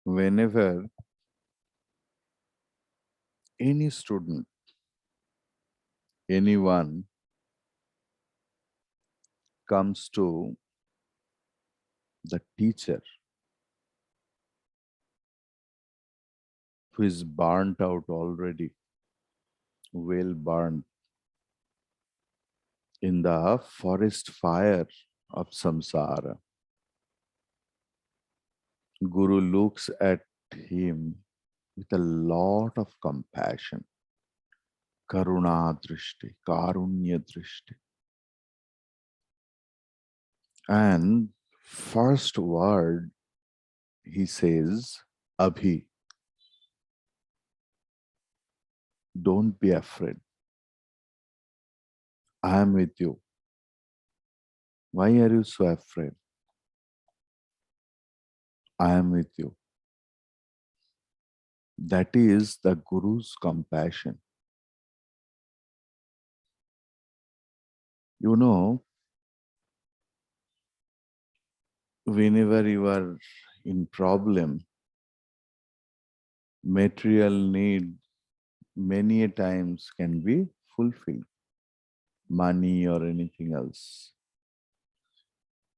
Whenever any student, anyone comes to the teacher who is burnt out already, well burned in the forest fire of samsara, Guru looks at him with a lot of compassion, karuna drishti, karunya drishti. And first word he says, Abhi, don't be afraid. I am with you. Why are you so afraid? I am with you. That is the Guru's compassion. You know, whenever you are in problem, material need many a times can be fulfilled, money or anything else.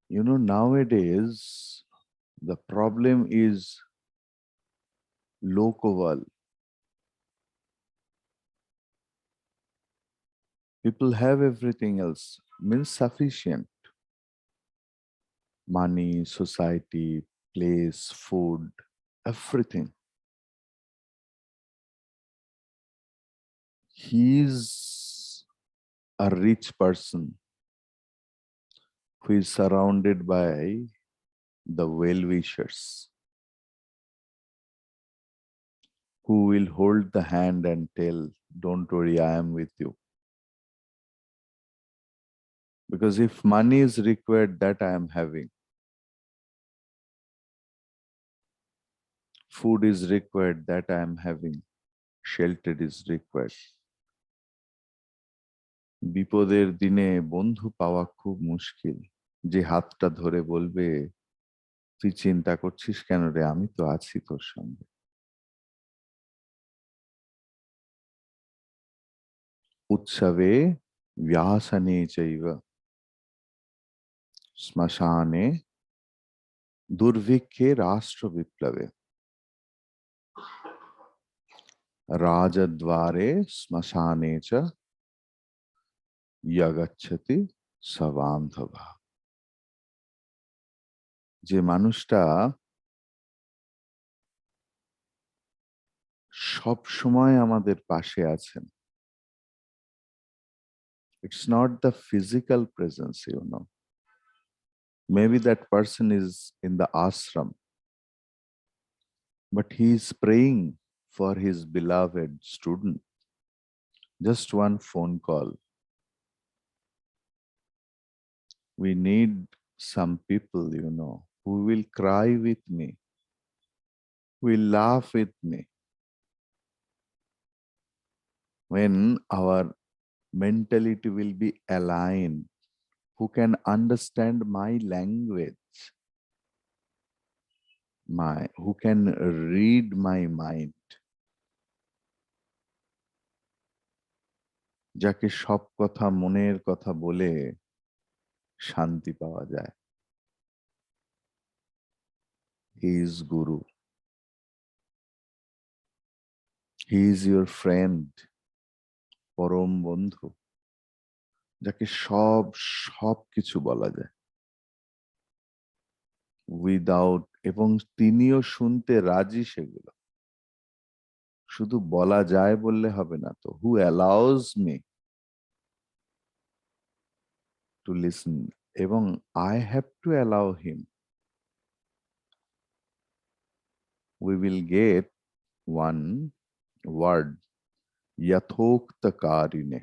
You know, nowadays, the problem is local. People have everything else, means sufficient. Money, society, place, food, everything. He is a rich person who is surrounded by the well-wishers, who will hold the hand and tell, don't worry, I am with you. Because if money is required, that I am having. Food is required, that I am having. Shelter is required. বিপদের দিনে বন্ধু পাওয়া খুব মুশকিল, যে হাতটা ধরে বলবে তুই চিন্তা করছিস কেন রে, আমি তো আছি তোর সঙ্গে। উৎসবে ব্যাসনে চৈব শ্মশানে দুর্ভিক্ষে রাষ্ট্র বিপ্লবে রাজদ্বারে শ্মশানে চ ইয়াগচ্ছতি সবান্ধবা। যে মানুষটা সব সময় আমাদের পাশে আছেন, it's not the physical presence, you know. Maybe that person is in the ashram, but he is praying for his beloved student. Just one phone call. We need some people, you know, who will cry with me, will laugh with me. When our mentality will be aligned, who can understand my language, who can read my mind, যাকে সব কথা মনের কথা বলে শান্তি পাওয়া যায়। He is Guru. He is your friend, পরম বন্ধু, যাকে সব কিছু বলা যায় উইদাউট, এবং তিনিও শুনতে রাজি সেগুলো। শুধু বলা যায় বললে হবে না তো, who allows me to listen, এবং I have to allow him. We will get one word, yathokta karine.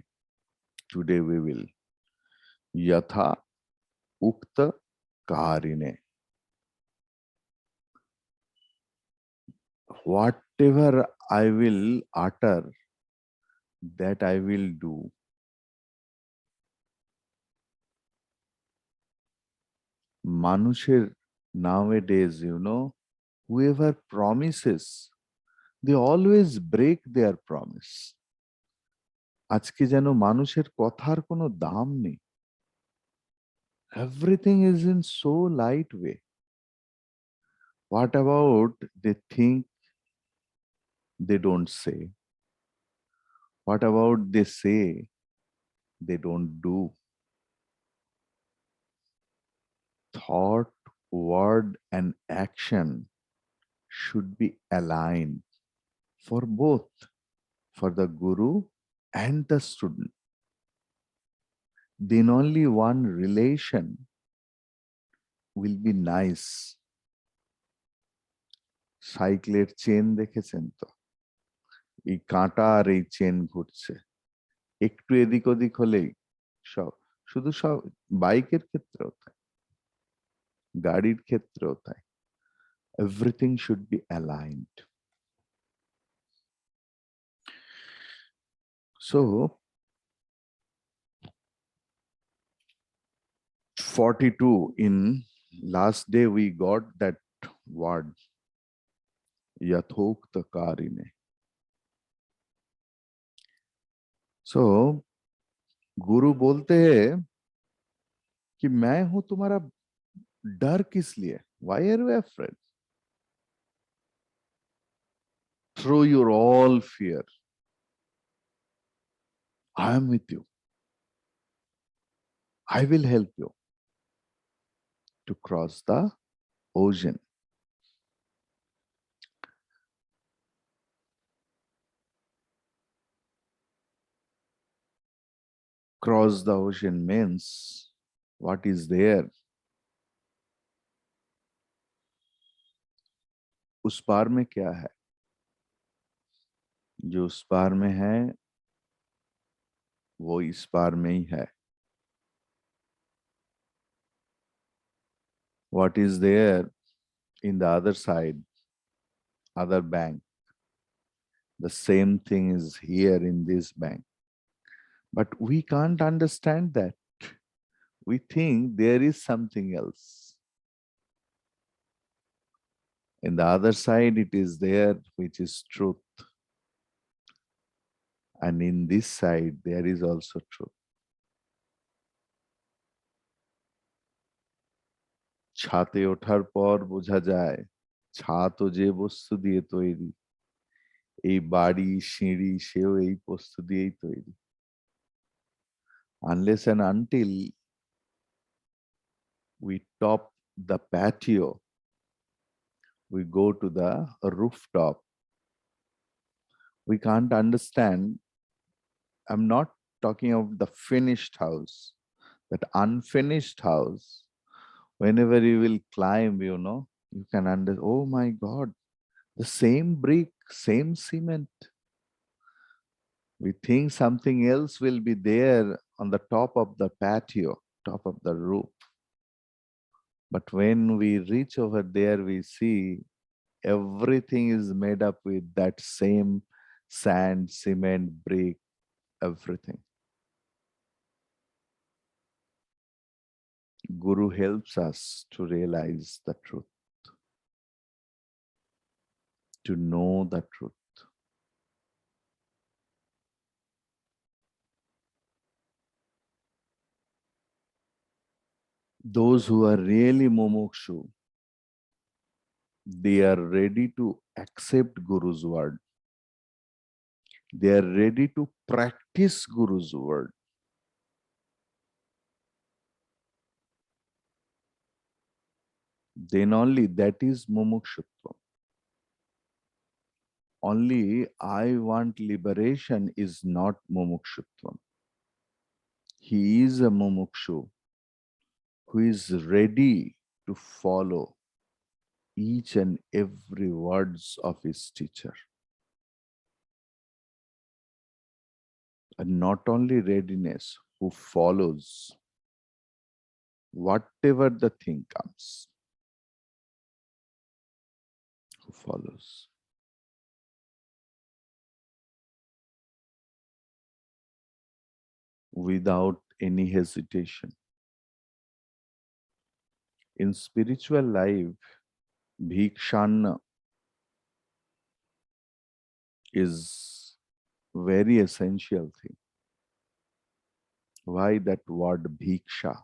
Today we will yatha ukta karine. Whatever I will utter, that I will do. মানুষের nowadays, you know, whoever promises, they always break their promise. আজকে যেন মানুষের কথার কোনো দাম নেই। Everything is in so light way. What about they think, they don't say? What about they say, they don't do? Thought, word, and action should be aligned for both, for the guru and the student. Then only one relation will be nice. সাইকেলের chain দেখেছেন তো, এই কাঁটা আর এই chain ঘুরছে, একটু এদিক ওদিক হলেই সব, শুধু সব বাইকের ক্ষেত্রেও তাই, গাড়ির ক্ষেত্রেও তাই, everything should be aligned. So 42 in last day we got that word yathokta karine. So गुरु बोलते हैं कि मैं हूं तुम्हारा डर किस लिए? Why are you afraid? Throw your all fear. I am with you. I will help you to cross the ocean. Cross the ocean means what is there? उस पार में क्या है? जो उस पार में है वो इस पार में ही है. What is there in the other side, other bank? The same thing is here in this bank. But we can't understand that. We think there is something else. In the other side, it is there, which is truth. And in this side, there is also truth. ছাতে ওঠার পর বোঝা যায় ছাদ ও যে বস্তু দিয়ে তৈরি, এই বাড়ি সিঁড়ি সেও এই বস্তু দিয়েই তৈরি। Unless and until we top the patio, we go to the rooftop, we can't understand. I'm not talking of the finished house, that unfinished house. Whenever you will climb, you can understand, oh my God, the same brick, same cement. We think something else will be there on the top of the patio, top of the roof. But when we reach over there, we see everything is made up with that same sand, cement, brick, everything. Guru helps us to realize the truth, to know the truth. Those who are really mumukshu, they are ready to accept Guru's word. They are ready to practice Guru's word. Then only that is mumukshutva. Only I want liberation is not mumukshutva. He is a mumukshu who is ready to follow each and every words of his teacher. And not only readiness, who follows whatever the thing comes, who follows. Without any hesitation. In spiritual life, Bhikshan is very essential thing. Why that word bhiksha?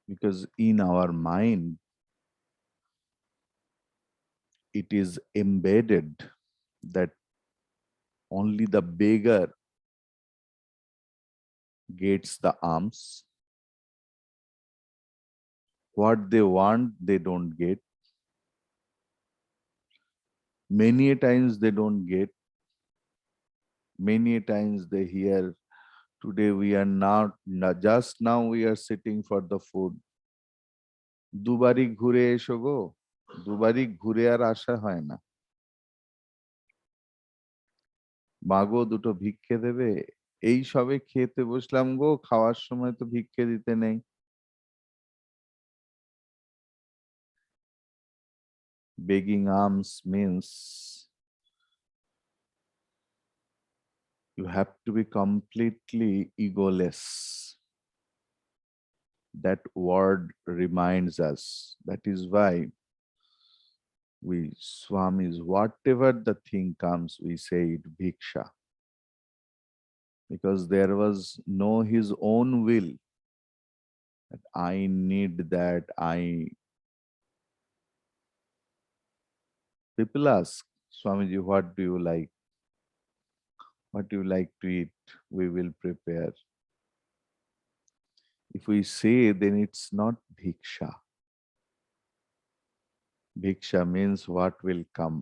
Because in our mind, it is embedded that only the beggar gets the alms. What they want, they don't get. Many a times they don't get. Many a times they hear, today we are not just now we are sitting for the food. দুবারই ঘুরে এসো গো, দুবারই ঘুরে আর আসা হয় না। মাগো দুটো ভিক্ষে দেবে, এই সবে খেতে বসলাম গো, খাওয়ার সময় তো ভিক্ষে দিতে নেই। Begging alms means you have to be completely egoless. That word reminds us. That is why we Swamis, whatever the thing comes, we say it bhiksha. Because there was no his own will that I need that. People ask, Swamiji, what do you like? What do you like to eat? We will prepare. If we say, then it's not bhiksha. Bhiksha means what will come.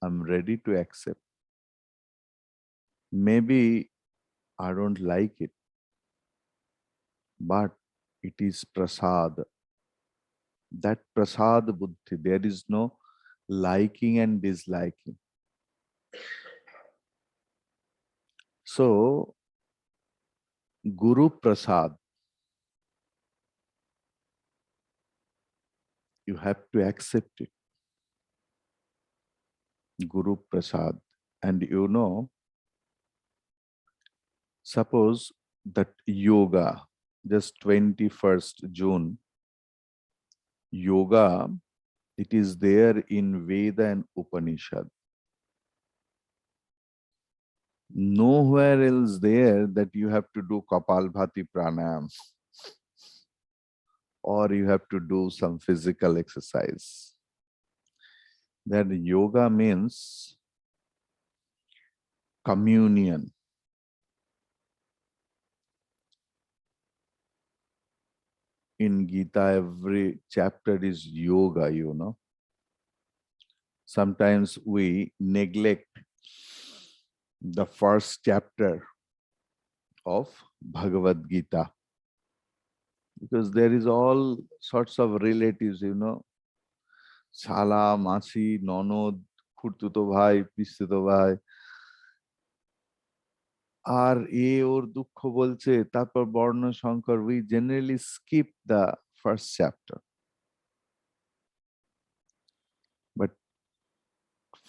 I'm ready to accept. Maybe I don't like it, but it is prasad. That prasad buddhi, there is no liking and disliking. So, Guru Prasad, you have to accept it. Guru Prasad. And you know, suppose that yoga, just 21st June, yoga, it is there in Veda and Upanishad. Nowhere else there that you have to do Kapalbhati pranayam or you have to do some physical exercise. That yoga means communion. In Gita, every chapter is yoga, you know. Sometimes we neglect the first chapter of Bhagavad Gita because there is all sorts of relatives, you know, Shala, Masi, Nonod, Khurtuto Bhai, Pistuto Bhai, আর এ ওর দুঃখ বলছে তারপর বর্ণ সংকর, we generally skip the first chapter. But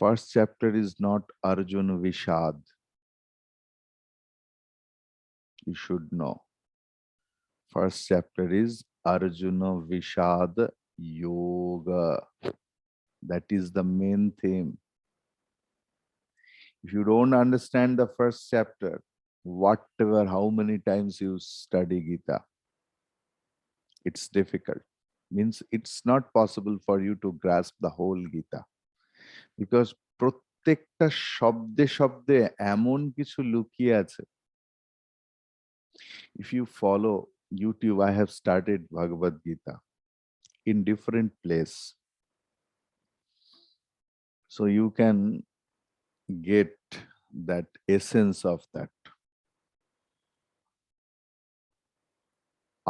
first chapter is not Arjuna Vishad. You should know. First chapter is Arjuna Vishad Yoga. That is the main theme. If you don't understand the first chapter, whatever, how many times you study Gita, it's difficult. Means it's not possible for you to grasp the whole Gita. Because প্রত্যেকটা শব্দে শব্দে এমন কিছু লুকিয়ে আছে. If you follow YouTube, I have started Bhagavad Gita in different place. So you can get that essence of that.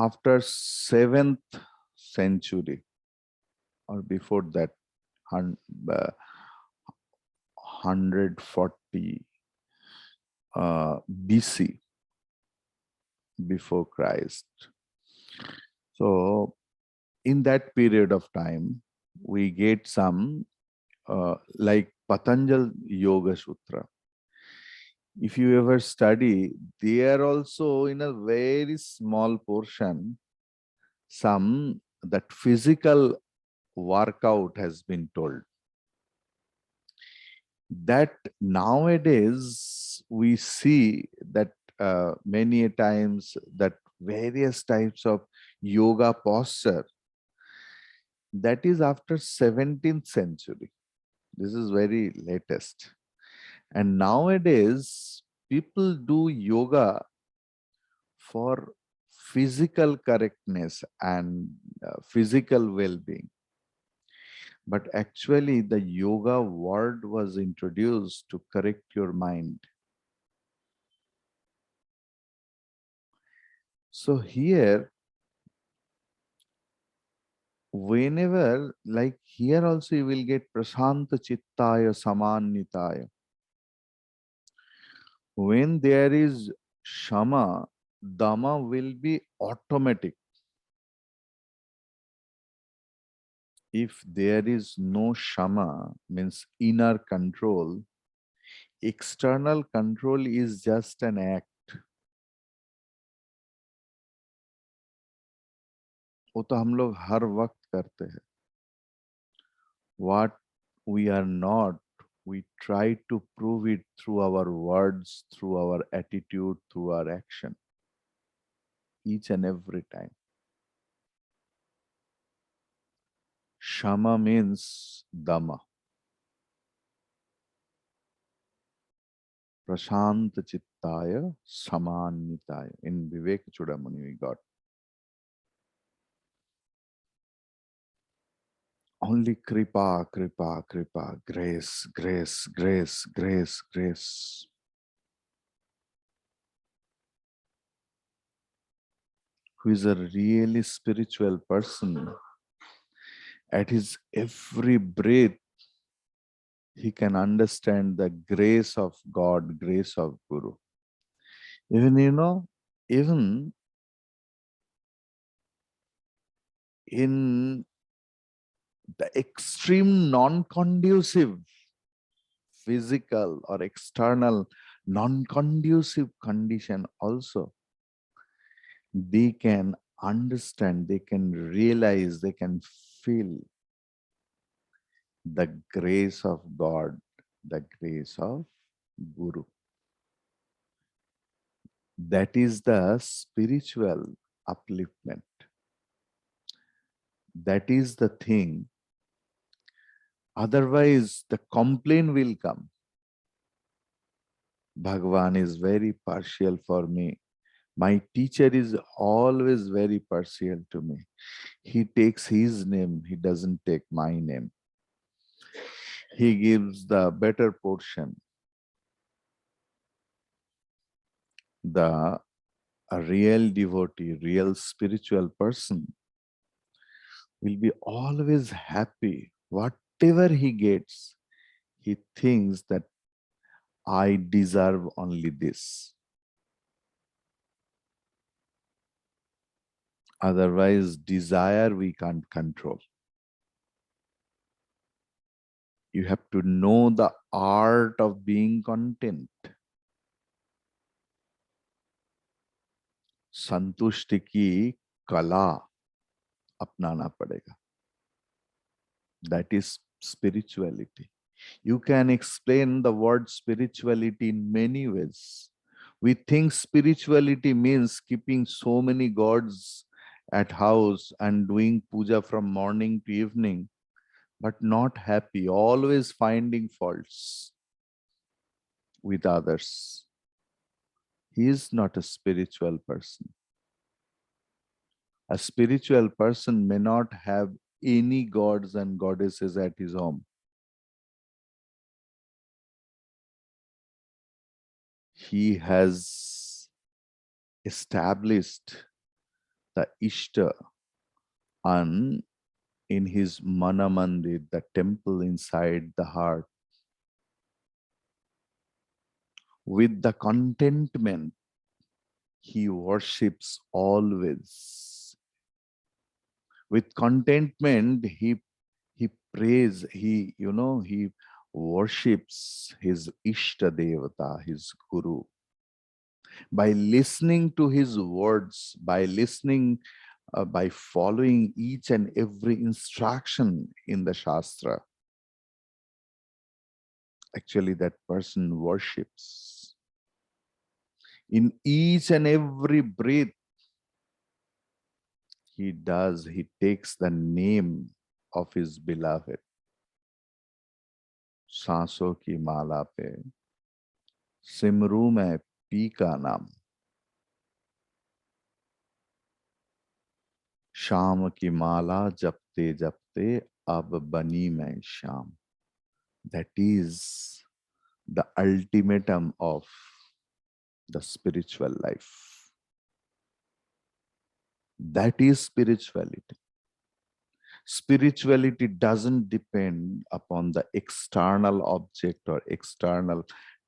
After 7th century or before that, 140 BC, before Christ. So in that period of time, we get some like Patanjal Yoga Sutra. If you ever study, there also in a very small portion, some that physical workout has been told. That nowadays we see that many a times that various types of yoga posture, that is after 17th century. This is very latest. And nowadays people do yoga for physical correctness and physical well-being. But actually, the yoga word was introduced to correct your mind. So here, whenever, like here also you will get prasanta chittaya samannitaya. When there is shama, dhamma will be automatic. If there is no shama, means inner control, external control is just an act. वो तो हम लोग हर वक्त करते हैं. What we are not, we try to prove it through our words, through our attitude, through our action, each and every time. Shama means Dhamma. Prashanta Chittaya Samannitaya. In Vivekachudamani we got. Only kripa, kripa, kripa, grace, grace, grace, grace, grace. Who is a really spiritual person, at his every breath, he can understand the grace of God, grace of Guru. Even, even in the extreme non-conducive physical or external non-conducive condition also, they can understand, they can realize, they can feel the grace of God, the grace of Guru. That is the spiritual upliftment. That is the thing. Otherwise, the complaint will come. Bhagavan is very partial for me. My teacher is always very partial to me. He takes his name, he doesn't take my name. He gives the better portion. A real devotee, real spiritual person will be always happy. Whatever he gets, he thinks that I deserve only this. Otherwise, desire we can't control. You have to know the art of being content. संतुष्टि की कला अपनाना पड़ेगा. That is spirituality. You can explain the word spirituality in many ways. We think spirituality means keeping so many gods at house and doing puja from morning to evening, but not happy, always finding faults with others. He is not a spiritual person. A spiritual person may not have any gods and goddesses at his home. He has established the Ishta and in his Mana Mandir, the temple inside the heart. With the contentment, he worships always. With contentment, he prays, he worships his Ishta Devata, his Guru. By listening to his words, by listening by following each and every instruction in the Shastra, actually that person worships. In each and every breath, he takes the name of his beloved. सांसों की माला पे सिमरू में P का नाम, शाम की माला जपते जपते अब बनी मैं Shyam. That is the ultimatum of the spiritual life. That is spirituality. Spirituality doesn't depend upon the external object or external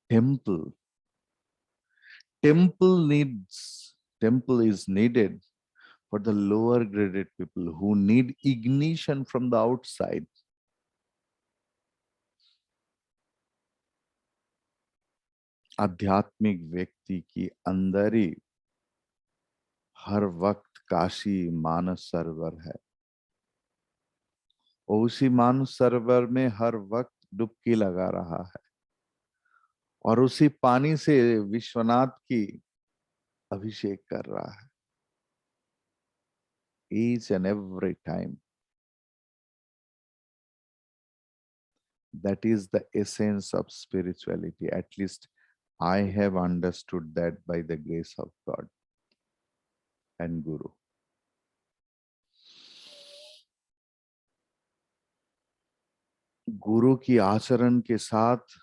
temple. Temple is needed for the lower graded people who need ignition from the outside. आध्यात्मिक व्यक्ति की अंदर ही हर वक्त काशी मानस सरोवर है, और उसी मानस सरोवर में हर वक्त डुबकी लगा रहा है, और उसी पानी से विश्वनाथ की अभिषेक कर रहा है. Each and every time. That is the essence of spirituality. At least I have understood that by the grace of God and Guru. गुरु की आचरण के साथ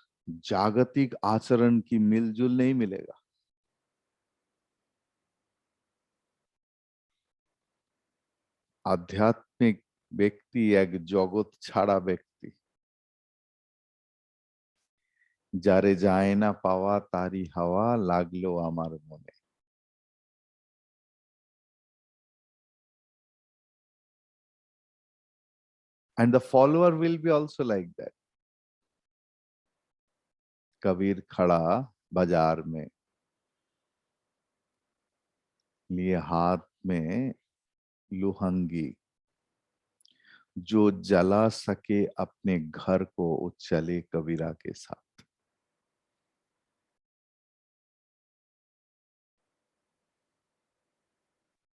जागतिक आचरण की मिलजुल नहीं मिलेगा. आध्यात्मिक व्यक्ति एक जगत छाड़ा व्यक्ति, जारे जाए ना पावा तारी हवा लागलो आमार मने. And the follower will be also like that. Kabir खड़ा बाजार में, लिए हाथ में लुहंगी, जो जला सके अपने घर को वो चले कबीरा के साथ.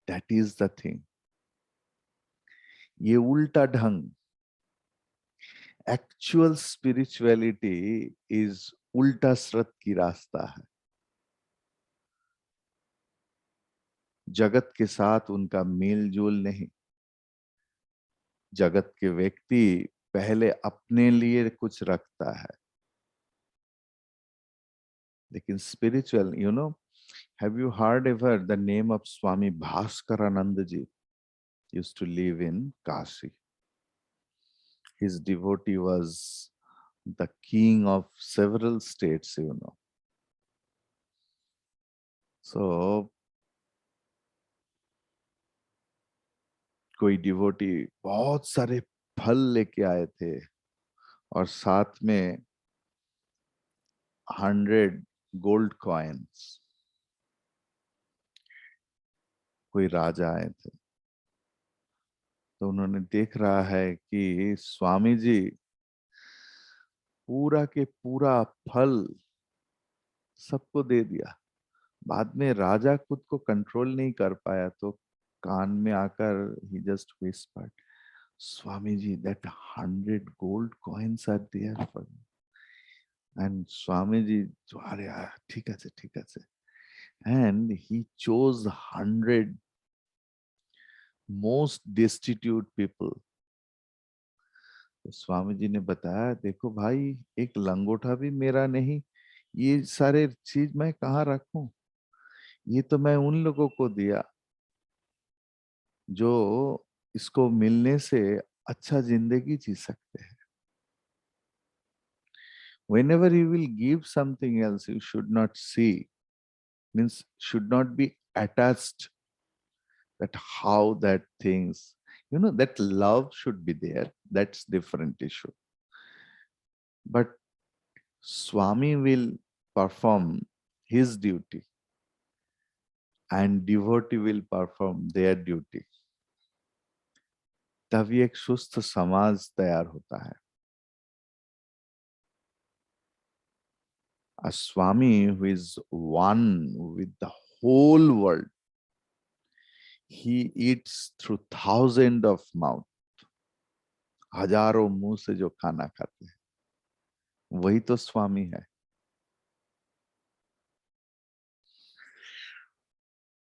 That is the thing. ये उल्टा ढंग. Actual spirituality is उल्टा स्रत की रास्ता है. जगत के साथ उनका मेल जोल नहीं. जगत के व्यक्ति पहले अपने लिए कुछ रखता है, लेकिन spiritual, have you heard ever the name of Swami Bhaskarananda ji? Used to live in Kashi. His devotee was the king of several states. So कोई डिवोटी बहुत सारे फल लेके आए थे, और साथ में 100 गोल्ड कॉइन्स. कोई राजा आए थे, तो उन्होंने देख रहा है कि स्वामी जी पूरा के पूरा फल सबको दे दिया. बाद में राजा खुद को कंट्रोल नहीं कर पाया, तो कान में आकर ही just whispered, Swami ji, that 100 gold coins are there for me. And Swami ji, अरे ठीक है ठीक है, and he chose 100 most destitute people. तो स्वामी जी ने बताया, देखो भाई, एक लंगोटा भी मेरा नहीं, ये सारे चीज मैं कहाँ रखूं? ये तो मैं उन लोगों को दिया जो इसको मिलने से अच्छा जिंदगी जी सकते हैं. Whenever you will give something else, you should not see, means should not be attached that how that things, that love should be there. That's different issue. But Swami will perform his duty and devotee will perform their duty. तभी एक सुस्त समाज तैयार होता है. A Swami who is one with the whole world, he eats through thousands of mouth. हजारों मुंह से जो खाना खाते हैं, वही तो स्वामी है.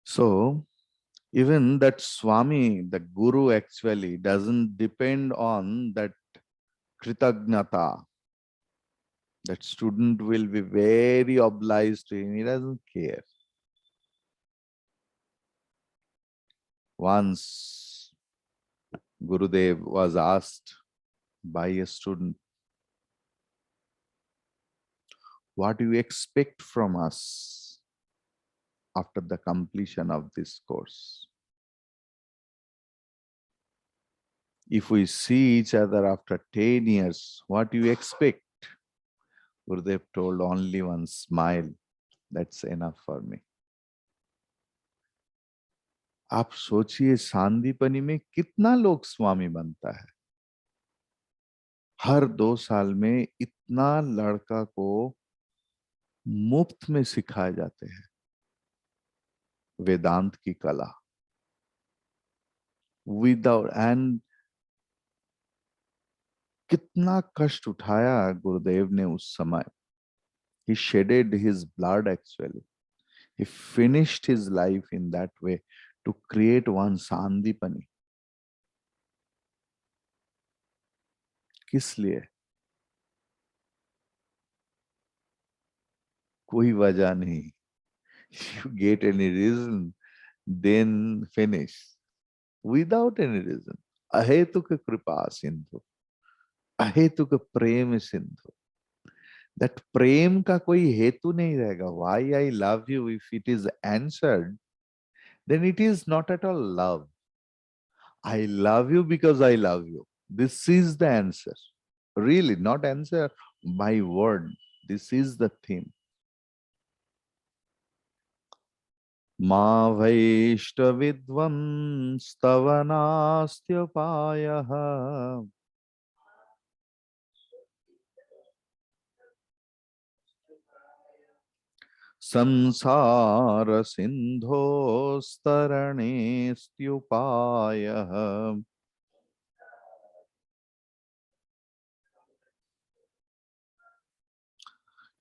So even that Swami, the Guru actually doesn't depend on that Kritagnata. That student will be very obliged to him. He doesn't care. Once Gurudev was asked by a student, what do you expect from us after the completion of this course? If we see each other after 10 years, what do you expect? Gurudev told, only one smile. That's enough for me. आप सोचिए सांदीपनी में कितना लोग स्वामी बनता है. हर 2 साल में इतना लड़का को मुफ्त में सिखाए जाते हैं वेदांत की कला. विदाउट एंड कितना कष्ट उठाया गुरुदेव ने उस समय. He shedded his blood actually. He finished his life in that way to create one Sandipani. किस लिए? कोई वजह नहीं. You get any reason, then finish. Without any reason. अहेतुक कृपा सिंधु, अहेतुक प्रेम सिंधु. That प्रेम का कोई हेतु नहीं रहेगा. Why I love you, if it is answered, then it is not at all love. I love you because I love you. This is the answer. Really, not answer by word. This is the theme. Ma vaishta vidvam stavanastyupayaha samsara sindho starane styupayaha.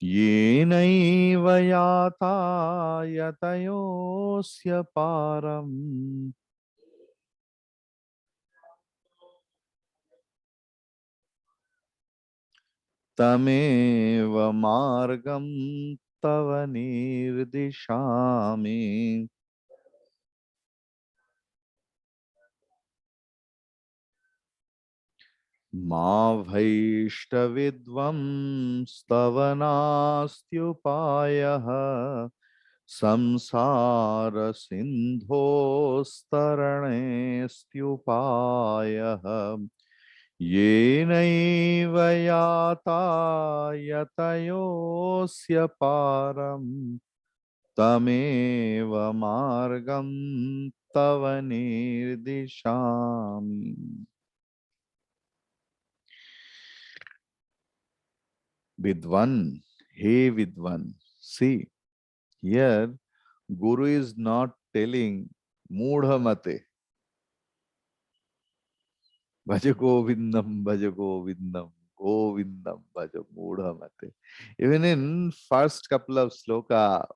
येनैव याता यतयोऽस्य पारम् तमेव मार्गं तव निर्दिशामि. मा भैष्टविद्वं स्तवनास्त्युपायः संसार सिन्धोस्तरणेऽस्त्युपायः. येनैव याता यतयोऽस्य पारम् तमेव मार्गं तव निर्दिशामि. Vidwan, hey Vidwan. See, here Guru is not telling Mudhamate. Bhaja Govindam, Bhaja Govindam, Govindam, Bhaja Mudhamate. Even in first couple of sloka,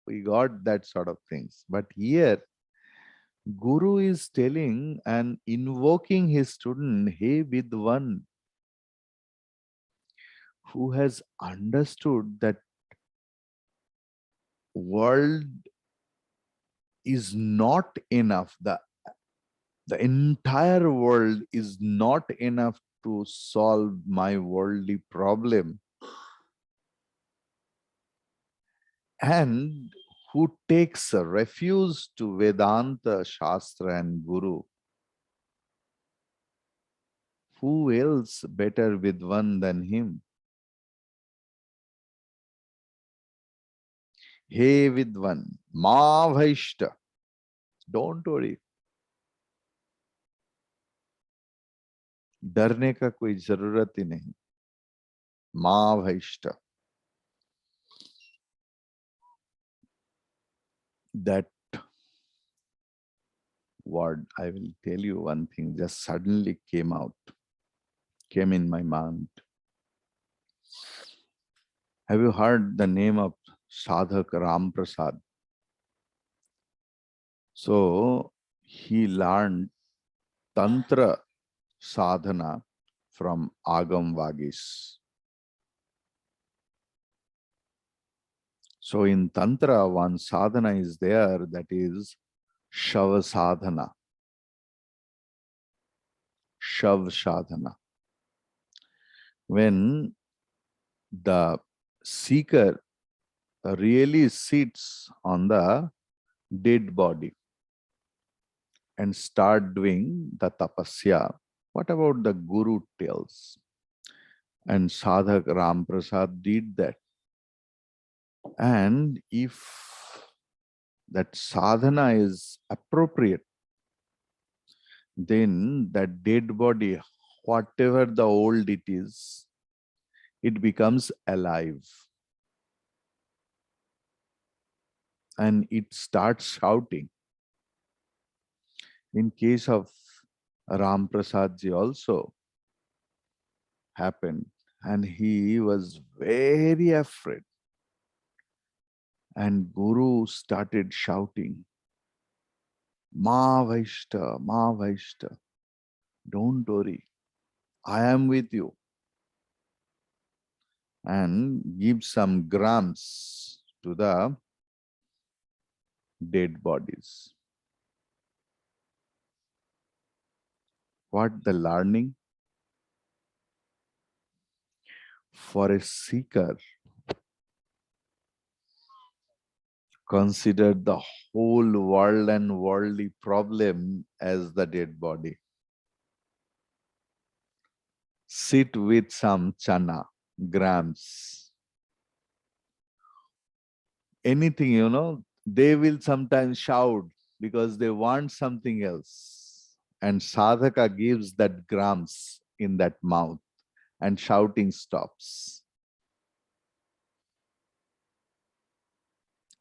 we got that sort of things. But here, Guru is telling and invoking his student, hey Vidwan, who has understood that world is not enough. The entire world is not enough to solve my worldly problem, and who takes a refuge to Vedanta, Shastra and Guru. Who else better Vidwan than him? Hey Vidwan, Ma Vaishta, don't worry. डरने का कोई जरूरत ही नहीं। माँ भैष्ट, that word, I will tell you one thing, just suddenly came in my mind. Have you heard the name of Sadhak Ram Prasad? So he learned Tantra sadhana from Agam Vagis. So in Tantra, one sadhana is there, that is Shav sadhana. Shav sadhana. When the seeker really sits on the dead body and start doing the tapasya, what about the Guru tells? And Sadhak Ram Prasad did that. And if that sadhana is appropriate, then that dead body, whatever the old it is, it becomes alive. And it starts shouting. In case of Ram Prasad ji also happened, and he was very afraid. And Guru started shouting, Ma Vaishta, don't worry, I am with you. And give some grams to the dead bodies. What the learning? For a seeker, consider the whole world and worldly problem as the dead body. Sit with some chana, grams, anything, they will sometimes shout because they want something else. And sadhaka gives that grams in that mouth and shouting stops.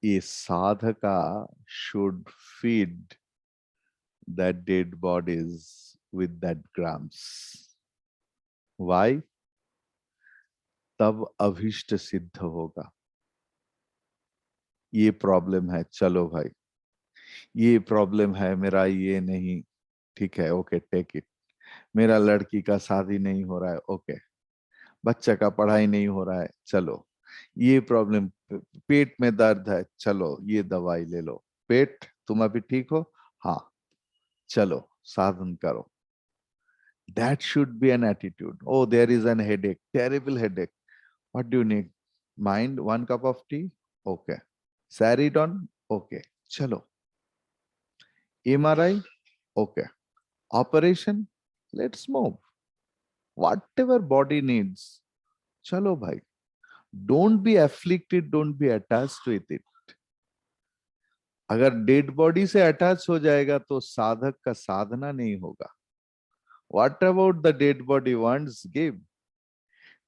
A sadhaka should feed that dead bodies with that grams. Why? तब अभीष्ट सिद्ध होगा. ये problem है, चलो भाई, ये problem है मेरा, ये नहीं, ठीक है, ओके, टेक इट. मेरा लड़की का शादी नहीं हो रहा है, ओके. बच्चा का पढ़ाई नहीं हो रहा है, चलो. ये प्रॉब्लम, पेट में दर्द है, चलो ये दवाई ले लो. पेट तुम अभी ठीक हो, हाँ, चलो साधन करो. That should be an attitude. Oh, there is an headache, terrible headache. What do you need? Mind, 1 cup of tea? Okay. Saridon? Okay. Chalo. MRI? Okay. Operation? Let's move. Whatever body needs. Chalo bhai. Don't be afflicted, don't be attached with it. अगर dead body से attach हो जाएगा तो साधक का साधना नहीं होगा. What about the dead body once give?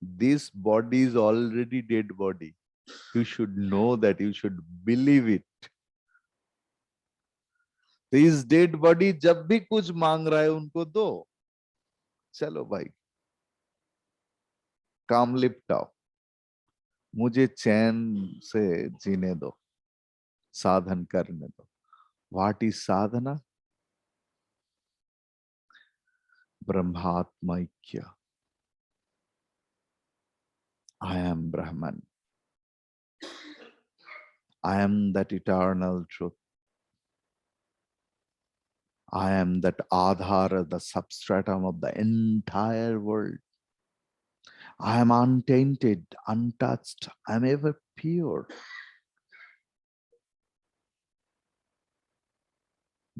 This body is already dead body. You should know that, you should believe it. This dead body जब भी कुछ मांग रहा है उनको दो. चलो भाई, काम लिपटाओ, मुझे चैन से जीने दो, साधन करने दो. What is sadhana? Brahmatmaikya. I am Brahman. I am that eternal truth. I am that Adhara, the substratum of the entire world. I am untainted, untouched. I am ever pure.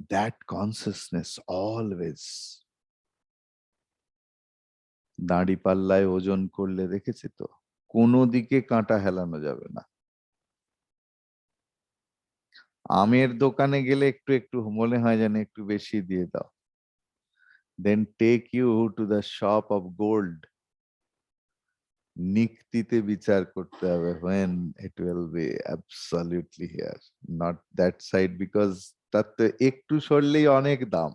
That consciousness always. দাঁড়ি পাল্লায় ওজন করলে দেখেছি তো, কোনো দিকে কাঁটা হেলানো যাবে না. আমের দোকানে গেলে একটু একটু মনে হয় যেন একটু বেশি দিয়ে দাও. then take you to the shop of gold. নিক্তিতে বিচার করতে হবে when it will be absolutely here, not that side, because তাতে একটু সরলেই অনেক দাম।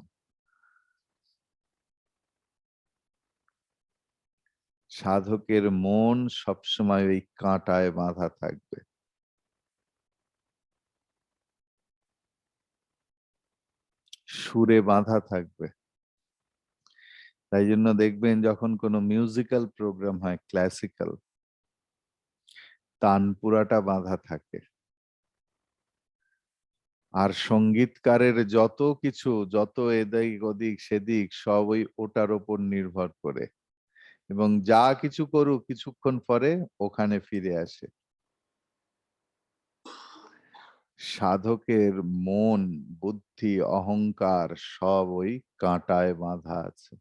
সাধকের মন সবসময় ওই কাঁটায় বাঁধা থাকবে, সুরে বাঁধা থাকবে। তাই জন্য দেখবেন যখন কোনো মিউজিক্যাল প্রোগ্রাম হয়, ক্লাসিক্যাল, তানপুরাটা বাঁধা থাকে। আর সঙ্গীতকারের যত কিছু, যত এদিক ওদিক সেদিক, সব ওই ওটার ওপর নির্ভর করে, এবং যা কিছু করুক কিছুক্ষণ পরে ওখানে ফিরে আসে। সাধকের মন, বুদ্ধি, অহংকার সব ওই কাঁটায় বাঁধা আছে,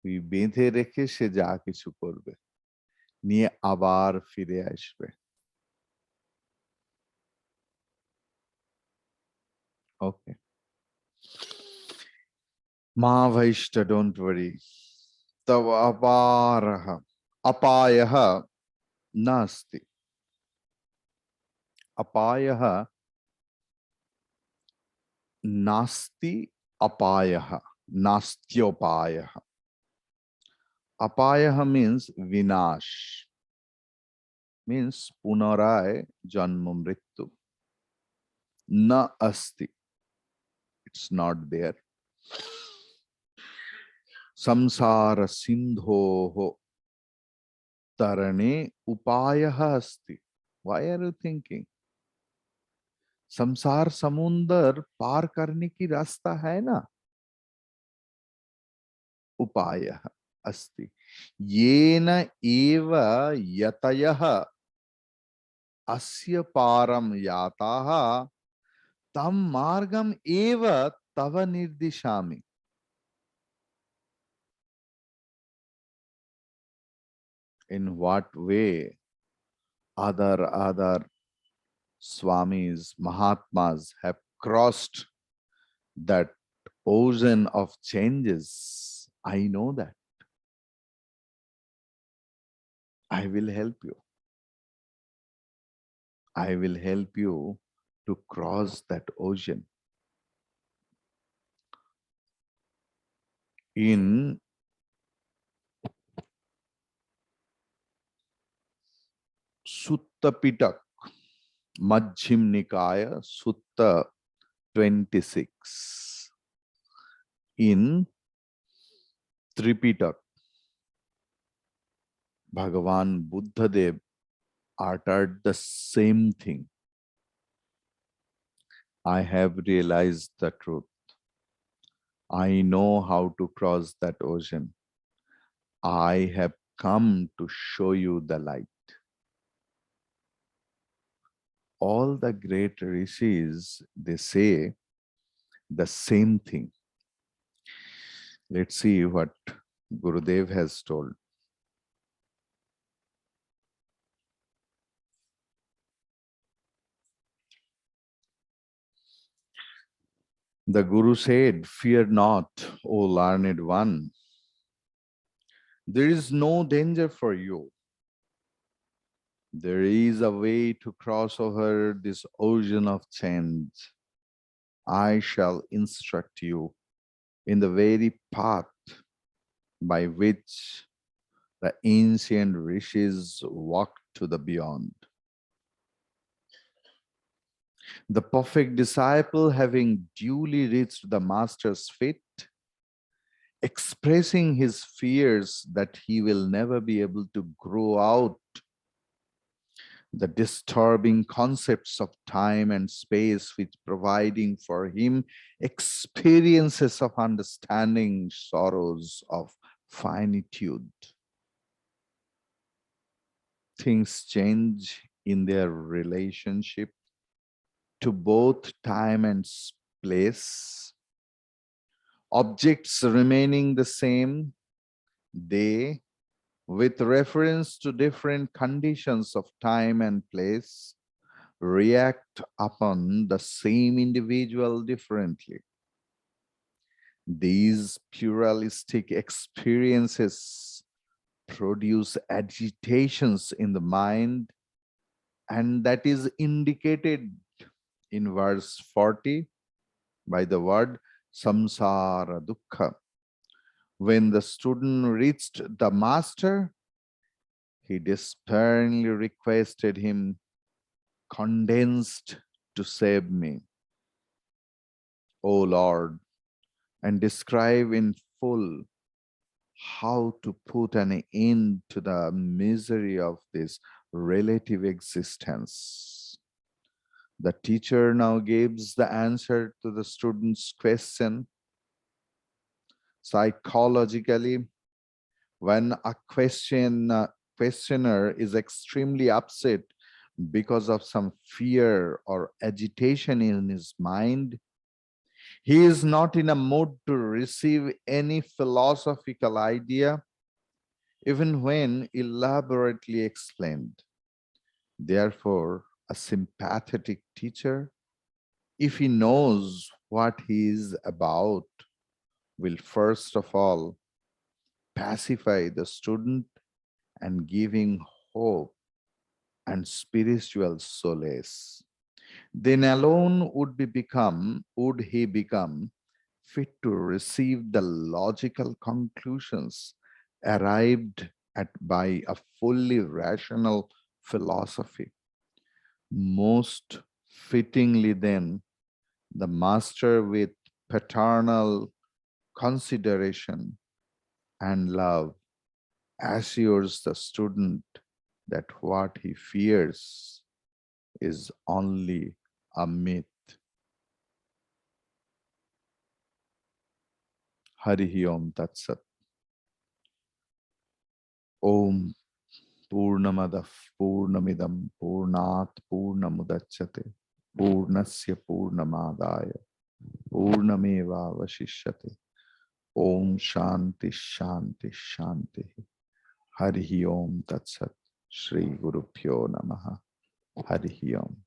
ওই বেঁধে রেখে সে যা কিছু করবে, নিয়ে আবার ফিরে আসবে। ওকে, মা ভাইষ্টা, ডোন্ট ওয়ারি। তব অপারহ अपायः नास्ति। अपायः नास्ति, अपायः नास्त्योपायः। अपायः means vinash, means punaray janma mrityu. Na asti, it's not there. Samsara sindhoho tarane upayah asti. Why are you thinking? संसार समुंदर पार करने की रास्ता है ना, उपायः अस्ति। येन एव यतयः अस्य पारं याताः तं मार्गम एव तव निर्दिशामि। In what way other Swamis, Mahatmas have crossed that ocean of changes, I know that. I will help you. I will help you to cross that ocean. In Sutta Pitak, Majjhim Nikaya, Sutta 26. In Tripitak, Bhagavan Buddhadev uttered the same thing. I have realized the truth. I know how to cross that ocean. I have come to show you the light. All the great rishis, they say the same thing. Let's see what Gurudev has told. The Guru said, "Fear not, O learned one. There is no danger for you. There is a way to cross over this ocean of change. I shall instruct you in the very path by which the ancient rishis walked to the beyond." The perfect disciple, having duly reached the master's feet, expressing his fears that he will never be able to grow out the disturbing concepts of time and space, which providing for him experiences of understanding sorrows of finitude. Things change in their relationship to both time and place. Objects remaining the same, they, with reference to different conditions of time and place, react upon the same individual differently. These pluralistic experiences produce agitations in the mind, and that is indicated in verse 40 by the word samsara dukkha. When the student reached the master, he despairingly requested him, condensed, to save me, O Lord, and describe in full how to put an end to the misery of this relative existence. The teacher now gives the answer to the student's question. Psychologically, when a questioner is extremely upset because of some fear or agitation in his mind, he is not in a mood to receive any philosophical idea, even when elaborately explained. Therefore, a sympathetic teacher, if he knows what he is about, will first of all pacify the student and give him hope and spiritual solace. Then alone would he become fit to receive the logical conclusions arrived at by a fully rational philosophy. Most fittingly then, the master with paternal consideration and love assures the student that what he fears is only a myth. Harihi Om Tat Sat. Om Purnamadav Purnamidam Purnat Purnamudachyate Purnasya Purnamadaya Purnameva Vashishyate. Om Shanti Shanti Shanti. Harihi Om Tat Sat. Shri Guru Pyo Namaha. Harihi Om.